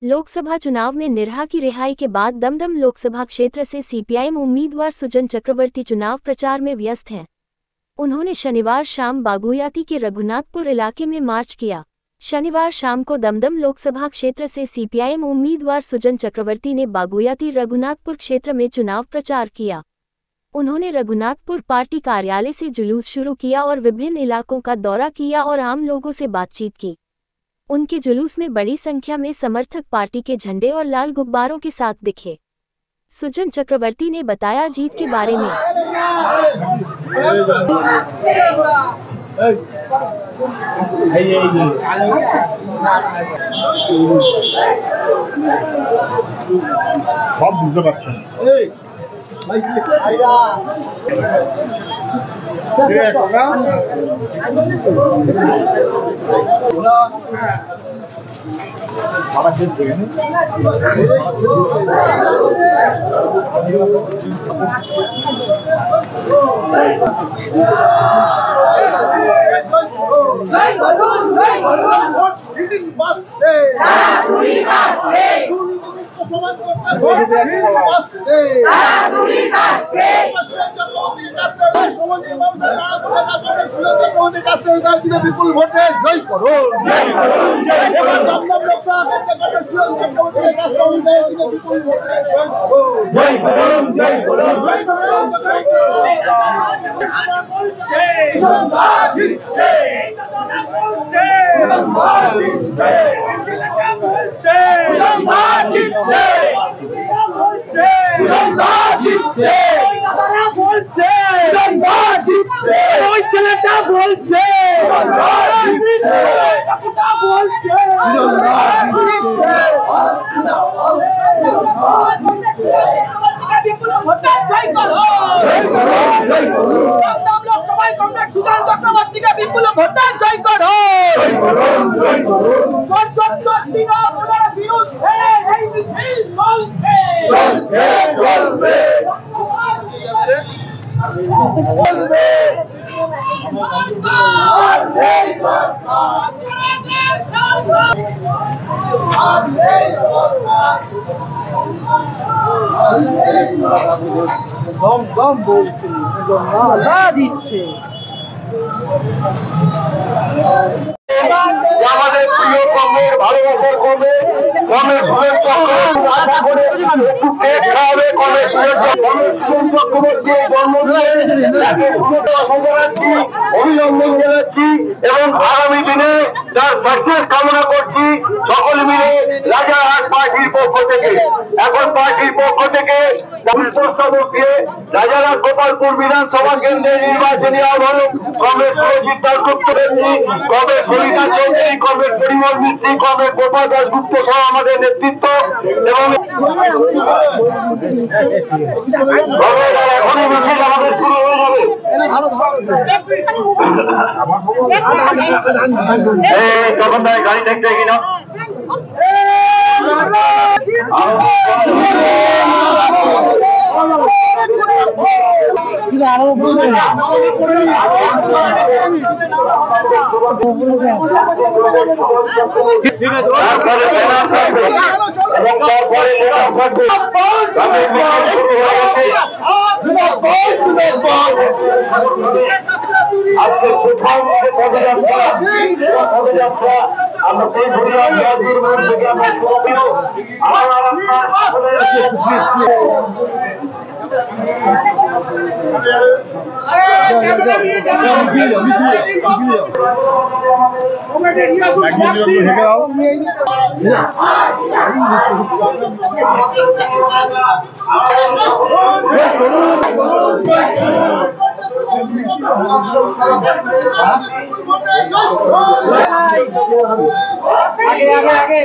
लोकसभा चुनाव में निरहा की रिहाई के बाद दमदम लोकसभा क्षेत्र से सीपीआईएम उम्मीदवार सुजन चक्रवर्ती चुनाव प्रचार में व्यस्त हैं। उन्होंने शनिवार शाम बागुयाती के रघुनाथपुर इलाके में मार्च किया। शनिवार शाम को दमदम लोकसभा क्षेत्र से सीपीआईएम उम्मीदवार सुजन चक्रवर्ती ने बागुयाती रघुनाथपुर क्षेत्र में चुनाव प्रचार किया। उन्होंने रघुनाथपुर पार्टी कार्यालय से जुलूस शुरू किया और विभिन्न इलाकों का दौरा किया और आम लोगों से बातचीत की। उनके जुलूस में बड़ी संख्या में समर्थक पार्टी के झंडे और लाल गुब्बारों के साथ दिखे। सुजन चक्रवर्ती ने बताया जीत के बारे में। सब বুঝতে পারছেন বিপুল ভোটে জয় করুন। আমাদের প্রিয় কংগ্রেস ভালোবাসার কমে কংগ্রেস আশা করে একটু কেক খাওয়াবে অভিনন্দন জানাচ্ছি এবং আগামী দিনে তার সাকসেস কামনা করছি সকল মিলে রাজারহাট পার্টির পক্ষ থেকে। এখন পার্টির পক্ষ থেকে রাজারহাট গোপালপুর বিধানসভা কেন্দ্রের নির্বাচনী আহ্বায়ক কংগ্রেস সুরজিৎ দাশগুপ্ত ব্যক্তি, কংগ্রেস সরিতা চৌধুরী, কংগ্রেস পরিমল মিস্ত্রি, কংগ্রেস গোপাল দাশগুপ্ত সহ আমাদের নেতৃত্ব এবং এখনই মিছিল আমাদের শুরু হয়ে যাবে। তখন তাই গাড়ি দেখতে কিনা আজকে কোথাও পদযাত্রা আমরা সেই ঘুরিয়ার মধ্যে থেকে আমরা আগে